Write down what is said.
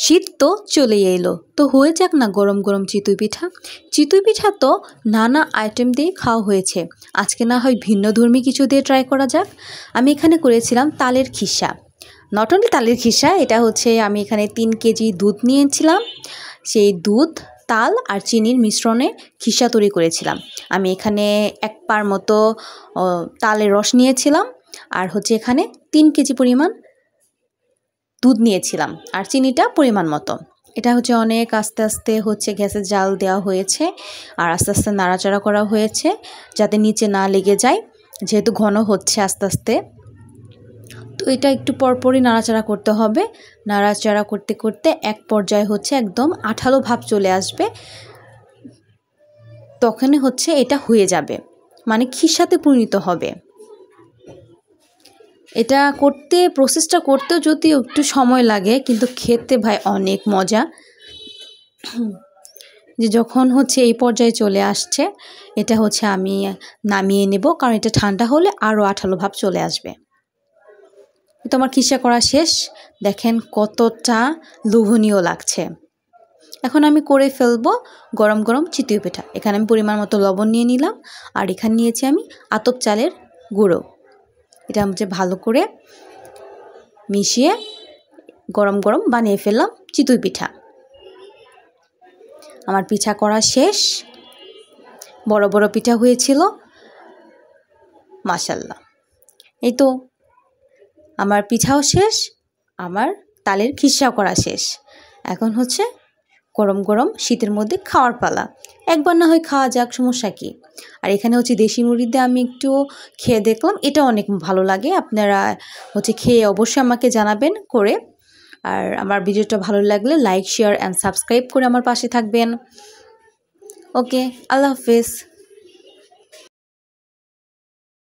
শীত তো চলেই এলো, তো হয়ে যাক না গরম গরম চিতই পিঠা। চিতই পিঠা তো নানা আইটেম দিয়ে খাওয়া হয়েছে, আজকে না হয় ভিন্নধর্মী কিছু দিয়ে ট্রাই করা যাক। আমি এখানে করেছিলাম তালের খিসা, নট অনলি তালের খিসা, এটা হচ্ছে আমি এখানে 3 কেজি দুধ নিয়েছিলাম। সেই দুধ, তাল আর চিনির মিশ্রণে খিসা তৈরি করেছিলাম। আমি এখানে 1 পার মতো তালের রস নিয়েছিলাম, আর হচ্ছে এখানে 3 কেজি পরিমাণ দুধ নিয়েছিলাম, আর চিনিটা পরিমাণ মতো। এটা হচ্ছে অনেক আস্তে আস্তে হচ্ছে গ্যাসে জাল দেওয়া হয়েছে, আর আস্তে আস্তে নাড়াচাড়া করা হয়েছে যাতে নিচে না লেগে যায়, যেহেতু ঘন হচ্ছে আস্তে আস্তে। তো এটা একটু পরপরই নাড়াচাড়া করতে হবে। নাড়াচাড়া করতে করতে এক পর্যায়ে হচ্ছে একদম আঠালো ভাব চলে আসবে, তখনই হচ্ছে এটা হয়ে যাবে, মানে খিসাতে পরিণত হবে। এটা করতে, প্রসেসটা করতেও যদি একটু সময় লাগে, কিন্তু খেতে ভাই অনেক মজা। যে যখন হচ্ছে এই পর্যায়ে চলে আসছে, এটা হচ্ছে আমি নামিয়ে নেব, কারণ এটা ঠান্ডা হলে আরও আঠালো ভাব চলে আসবে। তো আমার খিসা করা শেষ, দেখেন কতটা লোভনীয় লাগছে। এখন আমি করে ফেলবো গরম গরম চিতই পিঠা। এখানে আমি পরিমাণ মতো লবণ নিয়ে নিলাম, আর এখানে নিয়েছি আমি আতপ চালের গুঁড়ো। এটা হচ্ছে ভালো করে মিশিয়ে গরম গরম বানিয়ে ফেললাম চিতই পিঠা। আমার পিঠা করা শেষ, বড় বড় পিঠা হয়েছিল, মাশাল্লাহ। এই তো আমার পিঠাও শেষ, আমার তালের খিসাও করা শেষ। এখন হচ্ছে গরম গরম শীতের মধ্যে খাওয়ার পালা। একবার না হয় খাওয়া যাক, সমস্যা কী। আর এখানে হচ্ছে দেশি মুড়ি দিয়ে আমি একটু খেয়ে দেখলাম, এটা অনেক ভালো লাগে। আপনারা হচ্ছে খেয়ে অবশ্যই আমাকে জানাবেন করে। আর আমার ভিডিওটা ভালো লাগলে লাইক, শেয়ার অ্যান্ড সাবস্ক্রাইব করে আমার পাশে থাকবেন। ওকে, আল্লাহ হাফেজ।